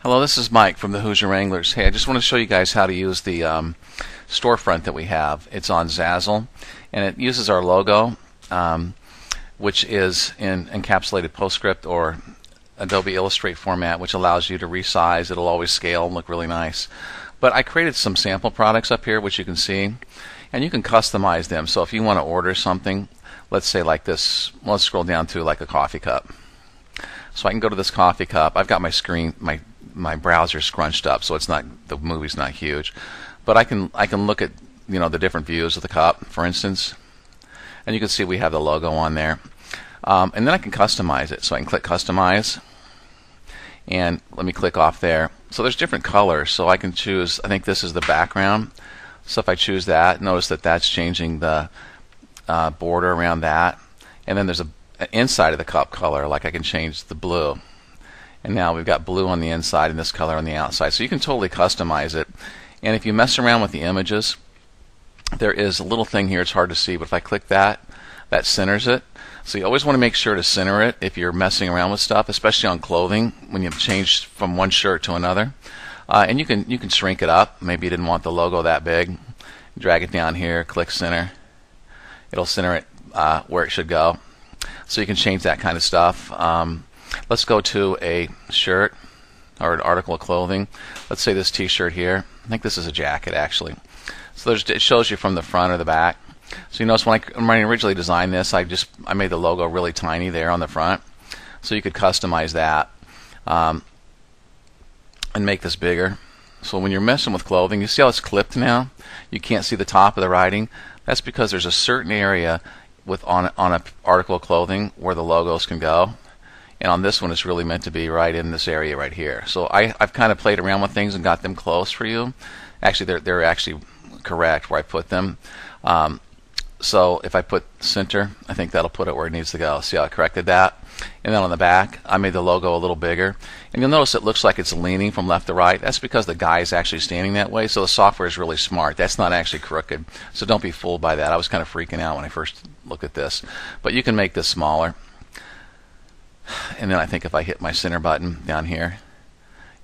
Hello, this is Mike from the Hoosier Wranglers. Hey, I just want to show you guys how to use the storefront that we have. It's on Zazzle, and it uses our logo, which is in encapsulated PostScript or Adobe Illustrate format, which allows you to resize. It'll always scale and look really nice. But I created some sample products up here, which you can see, and you can customize them. So if you want to order something, let's say like this, well, let's scroll down to like a coffee cup. So I can go to this coffee cup. I've got my screen, my browser scrunched up, so it's not, the movie's not huge, but I can look at the different views of the cup, for instance, and you can see we have the logo on there, and then I can customize it. So I can click customize, and let me click off there. So there's different colors, so I can choose. I think this is the background. So if I choose that, notice that that's changing the border around that, and then there's an inside of the cup color. Like I can change the blue. And now we've got blue on the inside and this color on the outside. So you can totally customize it. And if you mess around with the images, there is a little thing here. It's hard to see, but if I click that, that centers it. So you always want to make sure to center it if you're messing around with stuff, especially on clothing when you've changed from one shirt to another. And you can shrink it up. Maybe you didn't want the logo that big. Drag it down here, click center. It'll center it where it should go. So you can change that kind of stuff. Let's go to a shirt or an article of clothing. Let's say this t-shirt here. I think this is a jacket actually. So it shows you from the front or the back. So you notice when I originally designed this, I made the logo really tiny there on the front. So you could customize that and make this bigger. So when you're messing with clothing, you see how it's clipped now? You can't see the top of the writing. That's because there's a certain area on an article of clothing where the logos can go. And on this one, it's really meant to be right in this area right here. So I've kind of played around with things and got them close for you. Actually, they're actually correct where I put them. So if I put center, I think that'll put it where it needs to go. See how I corrected that? And then on the back, I made the logo a little bigger. And you'll notice it looks like it's leaning from left to right. That's because the guy is actually standing that way. So the software is really smart. That's not actually crooked. So don't be fooled by that. I was kind of freaking out when I first looked at this. But you can make this smaller. And then I think if I hit my center button down here,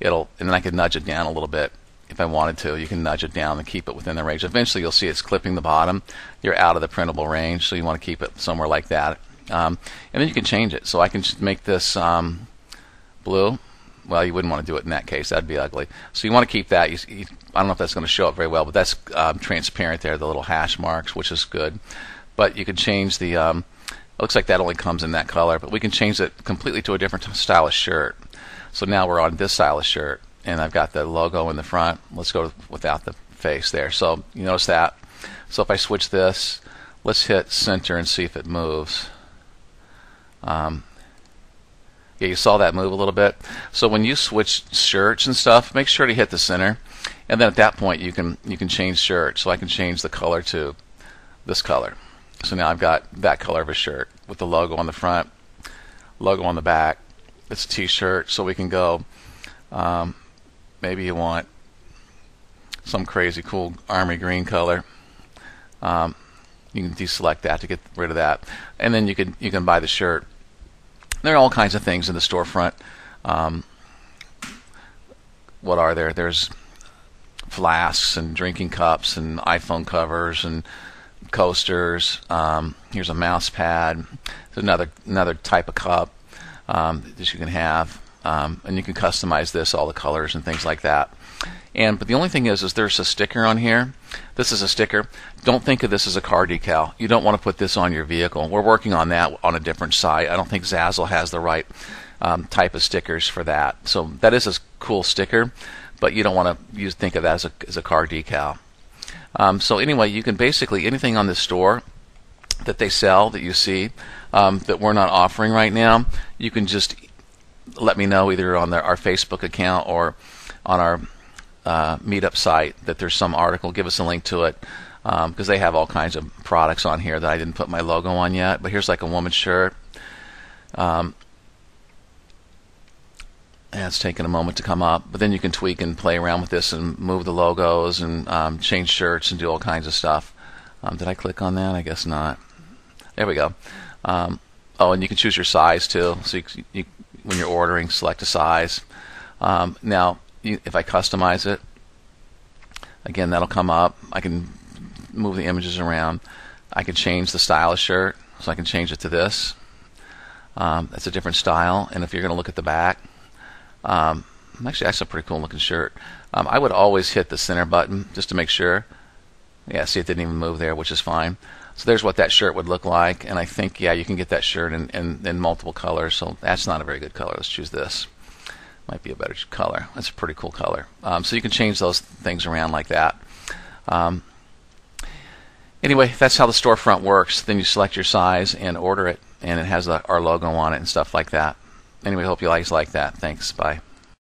and then I could nudge it down a little bit if I wanted to. You can nudge it down and keep it within the range. Eventually you'll see it's clipping the bottom. You're out of the printable range, so you want to keep it somewhere like that. And then you can change it. So I can just make this blue. Well, you wouldn't want to do it in that case. That'd be ugly. So you want to keep that. I don't know if that's going to show up very well, but that's transparent there, the little hash marks, which is good. But you can change the it looks like that only comes in that color, but we can change it completely to a different style of shirt. So now we're on this style of shirt, and I've got the logo in the front. Let's go without the face there. So you notice that. So if I switch this, let's hit center and see if it moves. Yeah, you saw that move a little bit. So when you switch shirts and stuff, make sure to hit the center, and then at that point you can change shirts. So I can change the color to this color. So now I've got that color of a shirt with the logo on the front, logo on the back. It's a t-shirt, so we can go, maybe you want some crazy cool army green color. You can deselect that to get rid of that. And then you can buy the shirt. There are all kinds of things in the storefront. What are there? There's flasks and drinking cups and iPhone covers and coasters. Here's a mouse pad. There's another type of cup that you can have, and you can customize this, all the colors and things like that. But the only thing is there's a sticker on here. This is a sticker. Don't think of this as a car decal. You don't want to put this on your vehicle. We're working on that on a different site. I don't think Zazzle has the right type of stickers for that. So that is a cool sticker, but you don't want to think of that as a car decal. So anyway, you can basically, anything on this store that they sell that you see that we're not offering right now, you can just let me know either on our Facebook account or on our meetup site that there's some article. Give us a link to it because they have all kinds of products on here that I didn't put my logo on yet. But here's like a woman's shirt. And it's taken a moment to come up, but then you can tweak and play around with this and move the logos and change shirts and do all kinds of stuff. Did I click on that? I guess not. There we go. Oh, and you can choose your size too. So you, when you're ordering, select a size. Now, if I customize it, again, that'll come up. I can move the images around. I can change the style of shirt, so I can change it to this. That's a different style. And if you're going to look at the back, actually, that's a pretty cool looking shirt. I would always hit the center button just to make sure. Yeah, see, it didn't even move there, which is fine. So there's what that shirt would look like. And I think, yeah, you can get that shirt in multiple colors. So that's not a very good color. Let's choose this. Might be a better color. That's a pretty cool color. So you can change those things around like that. Anyway, that's how the storefront works. Then you select your size and order it, and it has our logo on it and stuff like that. Anyway, hope you guys like that. Thanks. Bye.